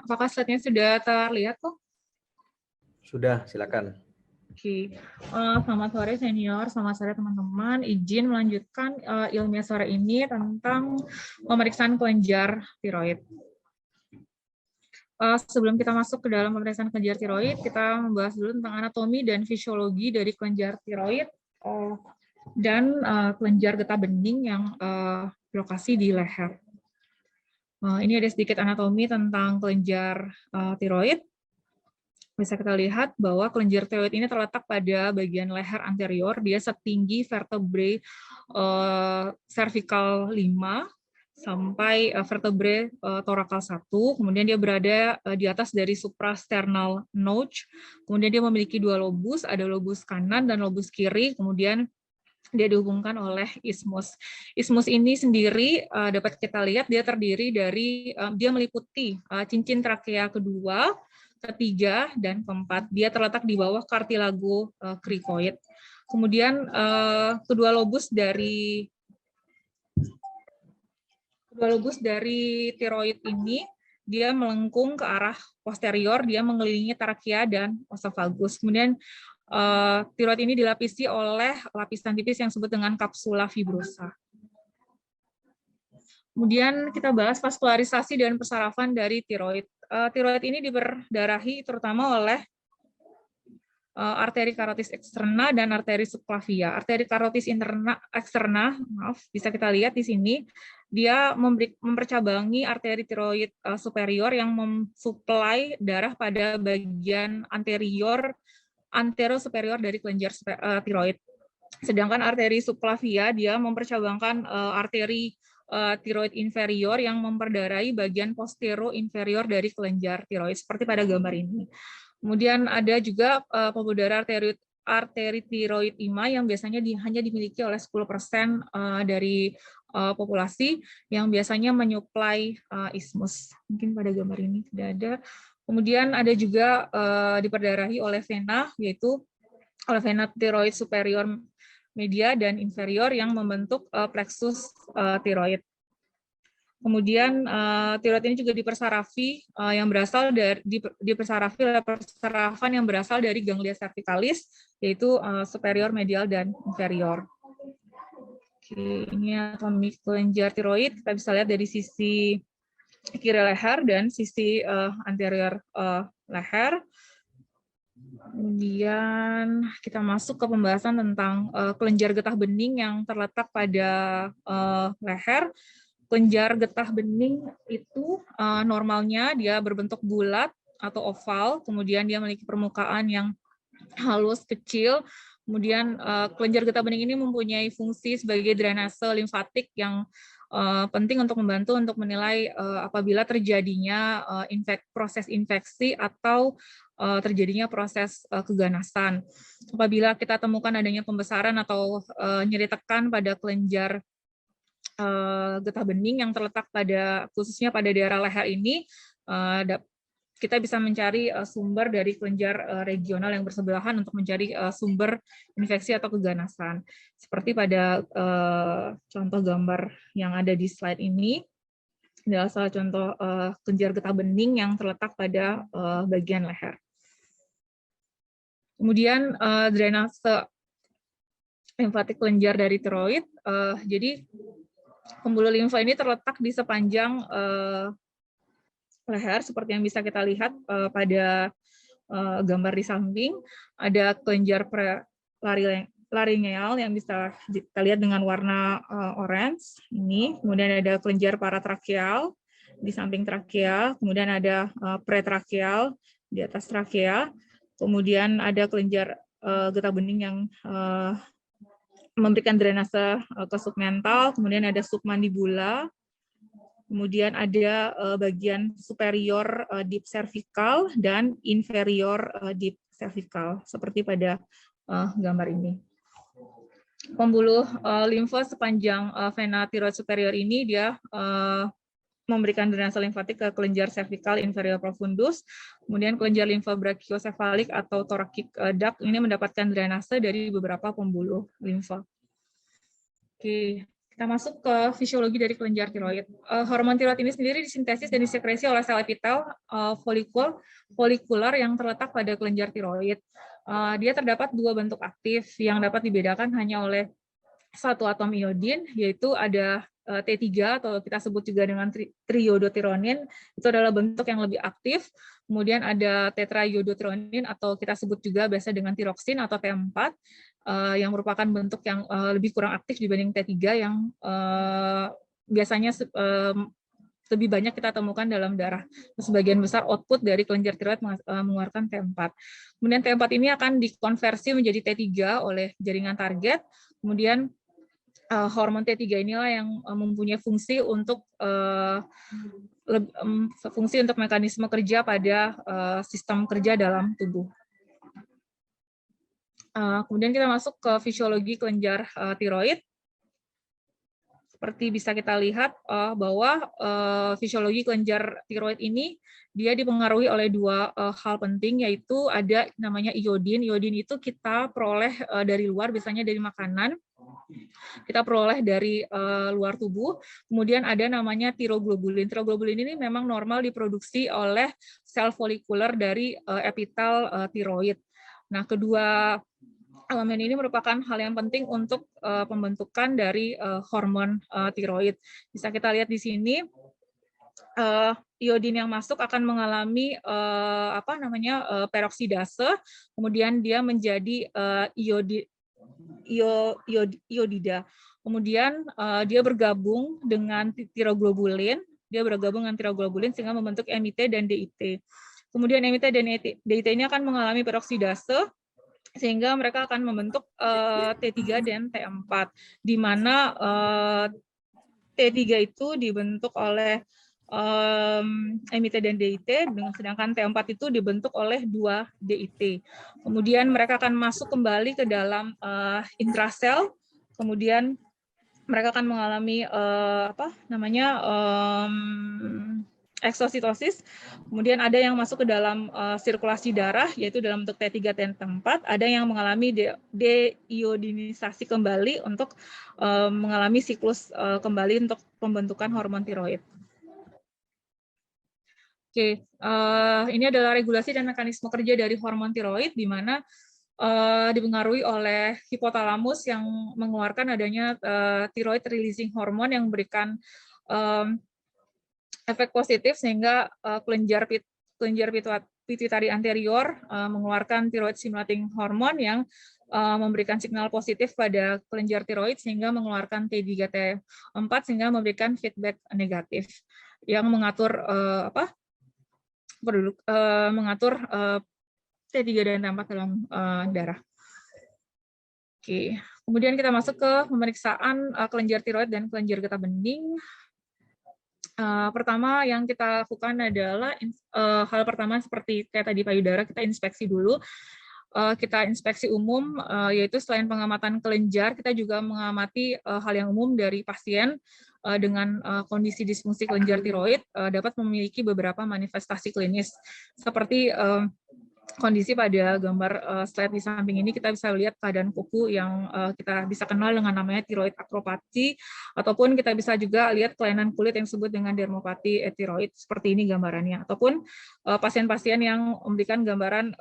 Apakah slide-nya sudah terlihat kok? Sudah, silakan. Oke, selamat sore senior, selamat sore teman-teman. Izin melanjutkan ilmiah sore ini tentang pemeriksaan kelenjar tiroid. Sebelum kita masuk ke dalam pemeriksaan kelenjar tiroid, kita membahas dulu tentang anatomi dan fisiologi dari kelenjar tiroid dan kelenjar getah bening yang berlokasi di leher. Ini ada sedikit anatomi tentang kelenjar tiroid. Bisa kita lihat bahwa kelenjar tiroid ini terletak pada bagian leher anterior, dia setinggi vertebrae cervical 5 sampai vertebrae thoracal 1, kemudian dia berada di atas dari suprasternal notch, kemudian dia memiliki dua lobus, ada lobus kanan dan lobus kiri, kemudian dia dihubungkan oleh isthmus. Isthmus ini sendiri dapat kita lihat dia terdiri dari, dia meliputi cincin trakea kedua, ketiga, dan keempat. Dia terletak di bawah kartilago krikoid. Kemudian kedua lobus dari tiroid ini dia melengkung ke arah posterior, dia mengelilingi trakea dan osofagus. Kemudian tiroid ini dilapisi oleh lapisan tipis yang disebut dengan kapsula fibrosa. Kemudian kita bahas vaskularisasi dan persarafan dari tiroid. Tiroid ini diperdarahi terutama oleh arteri karotis eksterna dan arteri subclavia. Arteri karotis eksterna, bisa kita lihat di sini, dia mempercabangi arteri tiroid superior yang mensuplai darah pada bagian anterosuperior dari kelenjar tiroid. Sedangkan arteri subclavia dia mempercabangkan arteri tiroid inferior yang memperdarahi bagian postero inferior dari kelenjar tiroid seperti pada gambar ini. Kemudian ada juga pembuluh darah arteri tiroid 5 yang biasanya hanya dimiliki oleh 10% dari populasi yang biasanya menyuplai isthmus. Mungkin pada gambar ini tidak ada. Kemudian ada juga diperdarahi oleh vena, yaitu oleh vena tiroid superior media dan inferior yang membentuk plexus tiroid. Kemudian tiroid ini juga dipersarafi yang berasal dari dipersarafi oleh persarafan yang berasal dari ganglia cervicalis, yaitu superior, medial, dan inferior. Oke, ini anatomi kelenjar tiroid, kita bisa lihat dari sisi kiri leher dan sisi anterior leher. Kemudian kita masuk ke pembahasan tentang kelenjar getah bening yang terletak pada leher. Kelenjar getah bening itu normalnya dia berbentuk bulat atau oval, kemudian dia memiliki permukaan yang halus, kecil. Kemudian kelenjar getah bening ini mempunyai fungsi sebagai drainase limfatik yang penting untuk membantu untuk menilai apabila terjadinya proses infeksi atau terjadinya proses keganasan. Apabila kita temukan adanya pembesaran atau nyeri tekan pada kelenjar getah bening yang terletak khususnya pada daerah leher ini, kita bisa mencari sumber dari kelenjar regional yang bersebelahan untuk mencari sumber infeksi atau keganasan. Seperti pada contoh gambar yang ada di slide ini, adalah salah contoh kelenjar getah bening yang terletak pada bagian leher. Kemudian drainase limfatik kelenjar dari tiroid, jadi pembuluh limfa ini terletak di sepanjang leher, seperti yang bisa kita lihat pada gambar di samping. Ada kelenjar laringeal yang bisa kita lihat dengan warna orange ini. Kemudian ada kelenjar paratrakeal di samping trakea. Kemudian ada pretrakeal di atas trakea. Kemudian ada kelenjar getah bening yang memberikan drainase ke submental. Kemudian ada submandibula. Kemudian ada bagian superior deep cervical dan inferior deep cervical, seperti pada gambar ini. Pembuluh limfa sepanjang vena tiroid superior ini dia memberikan drainase limfatik ke kelenjar cervical inferior profundus, kemudian kelenjar limfa brachiosefalik atau thoracic duct ini mendapatkan drainase dari beberapa pembuluh limfa. Oke, Kita masuk ke fisiologi dari kelenjar tiroid. Hormon tiroid ini sendiri disintesis dan disekresi oleh sel epitel folikular yang terletak pada kelenjar tiroid. Dia terdapat dua bentuk aktif yang dapat dibedakan hanya oleh satu atom iodin, yaitu ada T3 atau kita sebut juga dengan triiodotironin, itu adalah bentuk yang lebih aktif. Kemudian ada tetraiiodotironin atau kita sebut juga biasa dengan tiroksin atau T4, yang merupakan bentuk yang lebih kurang aktif dibanding T3 yang biasanya lebih banyak kita temukan dalam darah. Sebagian besar output dari kelenjar tiroid mengeluarkan T4. Kemudian T4 ini akan dikonversi menjadi T3 oleh jaringan target. Kemudian hormon T3 inilah yang mempunyai fungsi untuk mekanisme kerja pada sistem kerja dalam tubuh. Kemudian kita masuk ke fisiologi kelenjar tiroid. Seperti bisa kita lihat bahwa fisiologi kelenjar tiroid ini dia dipengaruhi oleh dua hal penting, yaitu ada namanya iodin. Iodin itu kita peroleh dari luar, biasanya dari makanan. Kita peroleh dari luar tubuh. Kemudian ada namanya tiroglobulin. Tiroglobulin ini memang normal diproduksi oleh sel folikuler dari epitel tiroid. Nah, kedua elemen ini merupakan hal yang penting untuk pembentukan dari hormon tiroid. Bisa kita lihat di sini, iodin yang masuk akan mengalami peroksidase, kemudian dia menjadi iodida. Kemudian dia bergabung dengan tiroglobulin, sehingga membentuk MIT dan DIT. Kemudian MIT dan DIT ini akan mengalami peroksidase, sehingga mereka akan membentuk T3 dan T4, di mana T3 itu dibentuk oleh MIT dan DIT, sedangkan T4 itu dibentuk oleh 2 DIT. Kemudian mereka akan masuk kembali ke dalam intrasel, kemudian mereka akan mengalami eksositosis. Kemudian ada yang masuk ke dalam sirkulasi darah, yaitu dalam bentuk T3 dan T4. Ada yang mengalami deiodinisasi kembali untuk mengalami siklus kembali untuk pembentukan hormon tiroid. Oke, ini adalah regulasi dan mekanisme kerja dari hormon tiroid, di mana dipengaruhi oleh hipotalamus yang mengeluarkan adanya thyroid releasing hormone yang memberikan efek positif, sehingga kelenjar pituitari anterior mengeluarkan thyroid stimulating hormone yang memberikan signal positif pada kelenjar tiroid, sehingga mengeluarkan T3 T4, sehingga memberikan feedback negatif yang mengatur mengatur T3 dan T4 dalam darah. Oke, kemudian kita masuk ke pemeriksaan kelenjar tiroid dan kelenjar getah bening. Pertama yang kita lakukan adalah hal pertama seperti kayak tadi payudara, kita inspeksi dulu. Kita inspeksi umum, yaitu selain pengamatan kelenjar, kita juga mengamati hal yang umum dari pasien dengan kondisi disfungsi kelenjar tiroid dapat memiliki beberapa manifestasi klinis. Seperti kondisi pada gambar slide di samping ini, kita bisa lihat keadaan kuku yang kita bisa kenal dengan namanya tiroid acropathy, ataupun kita bisa juga lihat kelainan kulit yang disebut dengan dermopati tiroid, seperti ini gambarannya, ataupun pasien-pasien yang memberikan gambaran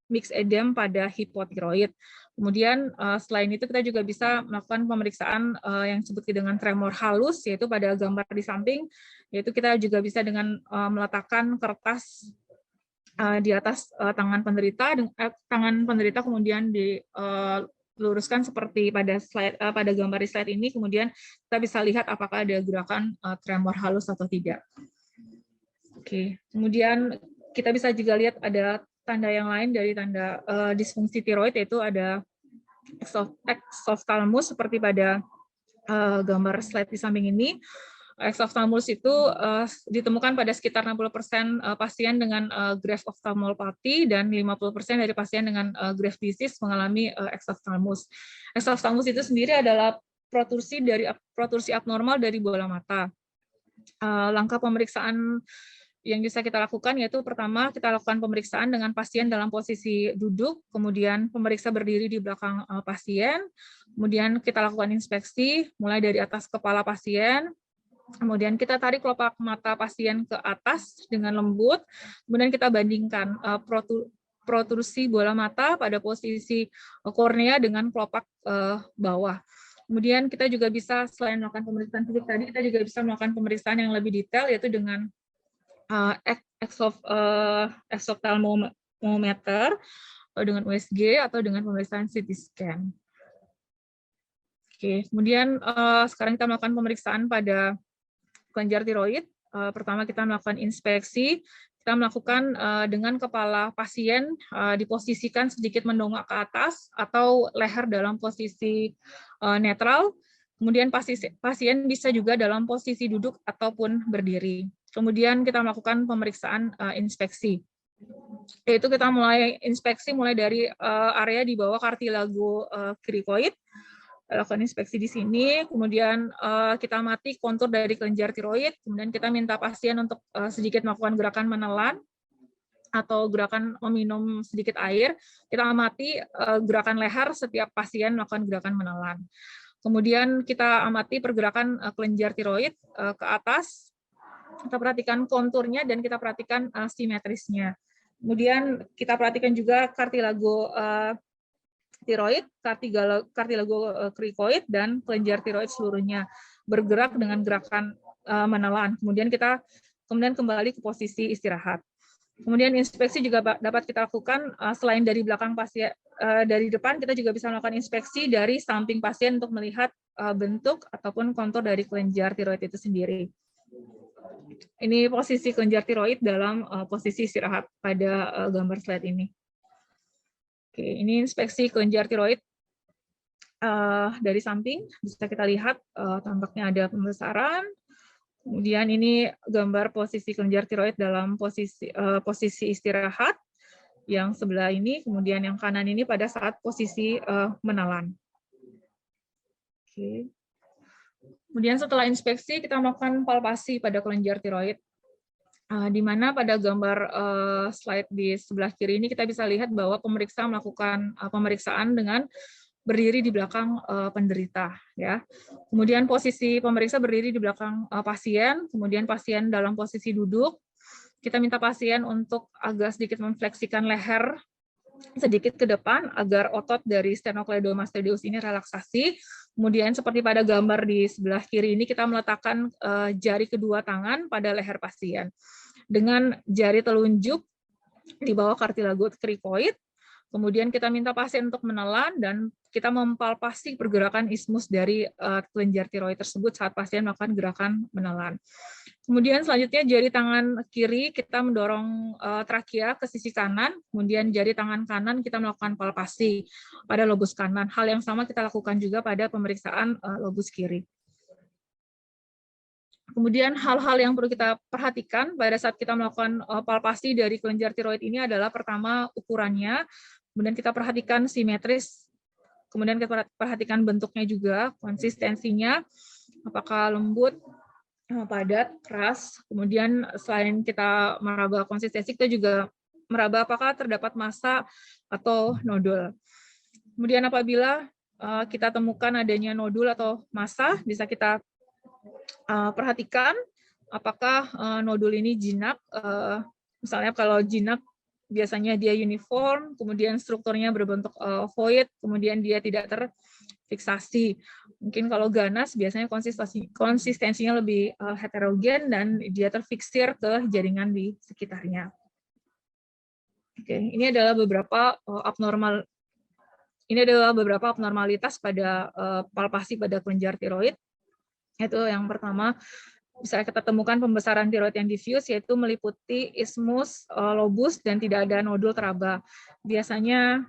mixed edem pada hipotiroid. Kemudian selain itu kita juga bisa melakukan pemeriksaan yang disebut dengan tremor halus, yaitu pada gambar di samping, yaitu kita juga bisa dengan meletakkan kertas di atas tangan penderita, kemudian diluruskan seperti pada slide, pada gambar di slide ini, kemudian kita bisa lihat apakah ada gerakan tremor halus atau tidak. Oke, kemudian kita bisa juga lihat ada tanda yang lain dari tanda disfungsi tiroid, yaitu ada exophthalmos seperti pada gambar slide di samping ini. Exophthalmos itu ditemukan pada sekitar 60% pasien dengan Grave ophthalmopathy dan 50% dari pasien dengan Grave disease mengalami exophthalmos. Exophthalmos itu sendiri adalah protrusi abnormal dari bola mata. Langkah pemeriksaan yang bisa kita lakukan yaitu pertama kita lakukan pemeriksaan dengan pasien dalam posisi duduk, kemudian pemeriksa berdiri di belakang pasien, kemudian kita lakukan inspeksi mulai dari atas kepala pasien, kemudian kita tarik kelopak mata pasien ke atas dengan lembut, kemudian kita bandingkan protrusi bola mata pada posisi kornea dengan kelopak bawah. Kemudian kita juga bisa, selain melakukan pemeriksaan fisik tadi, kita juga bisa melakukan pemeriksaan yang lebih detail, yaitu dengan exophthalmometer, dengan USG, atau dengan pemeriksaan CT scan. Oke, kemudian sekarang kita melakukan pemeriksaan pada kelenjar tiroid. Pertama kita melakukan inspeksi, kita melakukan dengan kepala pasien diposisikan sedikit mendongak ke atas atau leher dalam posisi netral. Kemudian pasien bisa juga dalam posisi duduk ataupun berdiri. Kemudian kita melakukan pemeriksaan inspeksi. Yaitu kita mulai inspeksi mulai dari area di bawah kartilago krikoid. Lakukan inspeksi di sini, kemudian kita amati kontur dari kelenjar tiroid, kemudian kita minta pasien untuk sedikit melakukan gerakan menelan atau gerakan meminum sedikit air. Kita amati gerakan leher setiap pasien melakukan gerakan menelan. Kemudian kita amati pergerakan kelenjar tiroid ke atas, kita perhatikan konturnya dan kita perhatikan simetrisnya. Kemudian kita perhatikan juga kartilago tiroid, kartilago krikoid, dan kelenjar tiroid seluruhnya bergerak dengan gerakan menelan. Kemudian kembali ke posisi istirahat. Kemudian inspeksi juga dapat kita lakukan selain dari belakang pasien, dari depan kita juga bisa melakukan inspeksi dari samping pasien untuk melihat bentuk ataupun kontur dari kelenjar tiroid itu sendiri. Ini posisi kelenjar tiroid dalam posisi istirahat pada gambar slide ini. Oke, ini inspeksi kelenjar tiroid dari samping, bisa kita lihat tampaknya ada pembesaran. Kemudian ini gambar posisi kelenjar tiroid dalam posisi istirahat yang sebelah ini, kemudian yang kanan ini pada saat posisi menelan. Oke. Kemudian setelah inspeksi kita melakukan palpasi pada kelenjar tiroid. Di mana pada gambar slide di sebelah kiri ini kita bisa lihat bahwa pemeriksa melakukan pemeriksaan dengan berdiri di belakang penderita, ya. Kemudian posisi pemeriksa berdiri di belakang pasien, kemudian pasien dalam posisi duduk. Kita minta pasien untuk agak sedikit memfleksikan leher sedikit ke depan agar otot dari sternocleidomastoideus ini relaksasi. Kemudian seperti pada gambar di sebelah kiri ini kita meletakkan jari kedua tangan pada leher pasien dengan jari telunjuk di bawah kartilago krikoid. Kemudian kita minta pasien untuk menelan dan kita mempalpasi pergerakan ismus dari kelenjar tiroid tersebut saat pasien melakukan gerakan menelan. Kemudian selanjutnya jari tangan kiri kita mendorong trakea ke sisi kanan, kemudian jari tangan kanan kita melakukan palpasi pada lobus kanan. Hal yang sama kita lakukan juga pada pemeriksaan lobus kiri. Kemudian hal-hal yang perlu kita perhatikan pada saat kita melakukan palpasi dari kelenjar tiroid ini adalah pertama ukurannya, kemudian kita perhatikan simetris, kemudian kita perhatikan bentuknya juga, konsistensinya, apakah lembut, padat, keras. Kemudian selain kita meraba konsistensi, kita juga meraba apakah terdapat massa atau nodul. Kemudian apabila kita temukan adanya nodul atau massa, bisa kita perhatikan apakah nodul ini jinak. Misalnya kalau jinak biasanya dia uniform, kemudian strukturnya berbentuk ovoid, kemudian dia tidak terfiksasi. Mungkin kalau ganas biasanya konsistensinya lebih heterogen dan dia terfiksir ke jaringan di sekitarnya. Oke, ini adalah beberapa abnormalitas pada palpasi pada kelenjar tiroid. Itu yang pertama, bisa kita temukan pembesaran tiroid yang diffuse, yaitu meliputi ismus, lobus, dan tidak ada nodul teraba. Biasanya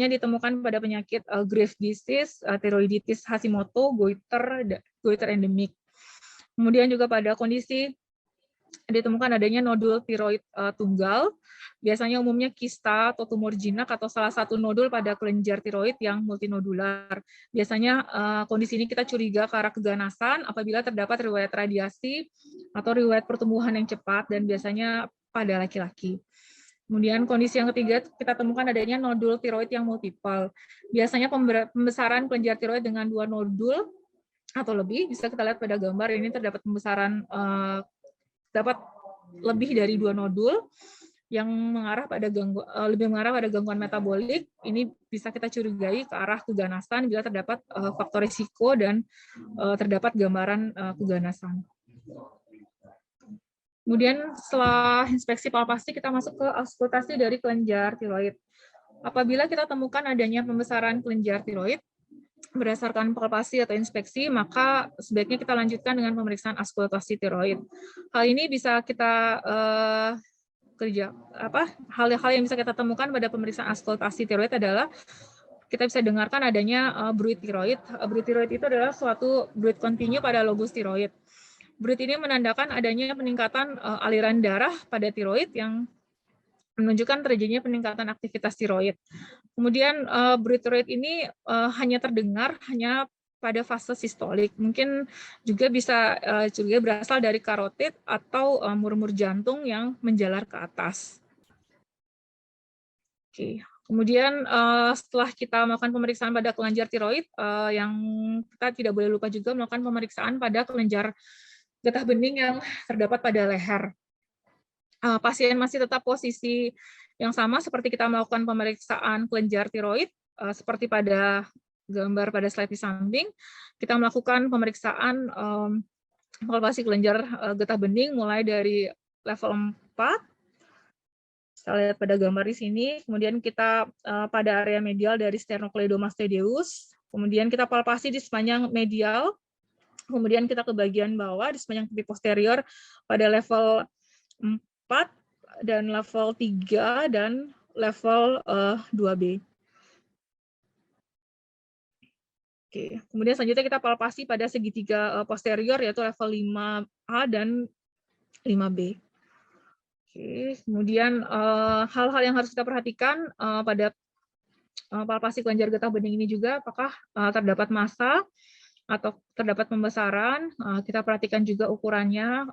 ditemukan pada penyakit Graves' disease, tiroiditis Hashimoto, goiter endemik. Kemudian juga pada kondisi ditemukan adanya nodul tiroid tunggal, biasanya umumnya kista atau tumor jinak atau salah satu nodul pada kelenjar tiroid yang multinodular. Biasanya kondisi ini kita curiga ke arah keganasan apabila terdapat riwayat radiasi atau riwayat pertumbuhan yang cepat dan biasanya pada laki-laki. Kemudian kondisi yang ketiga kita temukan adanya nodul tiroid yang multiple. Biasanya pembesaran kelenjar tiroid dengan 2 nodul atau lebih, bisa kita lihat pada gambar ini terdapat pembesaran dapat lebih dari 2 nodul yang lebih mengarah pada gangguan metabolik. Ini bisa kita curigai ke arah keganasan bila terdapat faktor risiko dan terdapat gambaran keganasan. Kemudian setelah inspeksi palpasi kita masuk ke auskultasi dari kelenjar tiroid. Apabila kita temukan adanya pembesaran kelenjar tiroid berdasarkan palpasi atau inspeksi, maka sebaiknya kita lanjutkan dengan pemeriksaan auskultasi tiroid. Hal ini bisa kita hal-hal yang bisa kita temukan pada pemeriksaan auskultasi tiroid adalah kita bisa dengarkan adanya bruit tiroid. Bruit tiroid itu adalah suatu bruit kontinu pada lobus tiroid. Bruit ini menandakan adanya peningkatan aliran darah pada tiroid yang menunjukkan terjadinya peningkatan aktivitas tiroid. Kemudian bruit tiroid ini hanya terdengar hanya pada fase sistolik. Mungkin juga bisa juga berasal dari karotid atau murmur jantung yang menjalar ke atas. Oke. Kemudian setelah kita melakukan pemeriksaan pada kelenjar tiroid, yang kita tidak boleh lupa juga melakukan pemeriksaan pada kelenjar getah bening yang terdapat pada leher. Pasien masih tetap posisi yang sama seperti kita melakukan pemeriksaan kelenjar tiroid, seperti pada gambar pada slide di samping. Kita melakukan pemeriksaan palpasi kelenjar getah bening mulai dari level 4. Kita lihat pada gambar di sini. Kemudian kita pada area medial dari sternocleidomastoideus. Kemudian kita palpasi di sepanjang medial. Kemudian kita ke bagian bawah di sepanjang tepi posterior pada level 4 dan level 3 dan level 2B. Oke, kemudian selanjutnya kita palpasi pada segitiga posterior yaitu level 5A dan 5B. Oke, kemudian hal-hal yang harus kita perhatikan pada palpasi kelenjar getah bening ini juga, apakah terdapat massa atau terdapat pembesaran. Kita perhatikan juga ukurannya,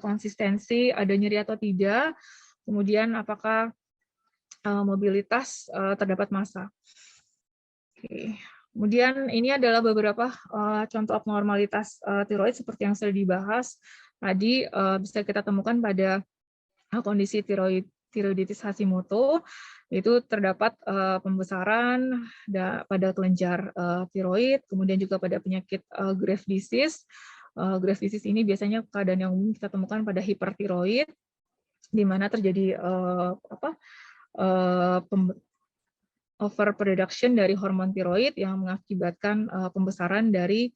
konsistensi, ada nyeri atau tidak. Kemudian apakah mobilitas terdapat massa. Oke. Kemudian ini adalah beberapa contoh abnormalitas tiroid seperti yang sudah dibahas tadi, bisa kita temukan pada kondisi tiroiditis Hashimoto, itu terdapat pembesaran pada kelenjar tiroid, kemudian juga pada penyakit Graves' disease. Graves' disease ini biasanya keadaan yang umum kita temukan pada hipertiroid, di mana terjadi overproduction dari hormon tiroid yang mengakibatkan pembesaran dari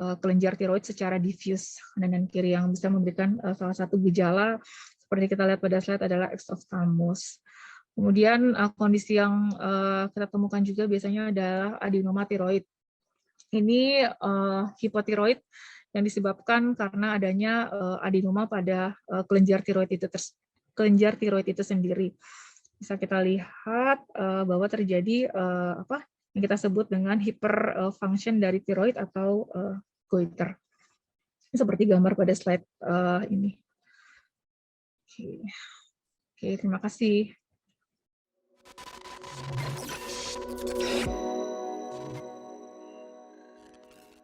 kelenjar tiroid secara diffuse kanan dan kiri, yang bisa memberikan salah satu gejala seperti kita lihat pada slide adalah exophthalmos. Kemudian kondisi yang kita temukan juga biasanya adalah adenoma tiroid. Ini hipotiroid yang disebabkan karena adanya adenoma pada kelenjar tiroid itu sendiri. Bisa kita lihat bahwa terjadi yang kita sebut dengan hyperfunction dari tiroid atau goiter. Seperti gambar pada slide ini. Oke, terima kasih.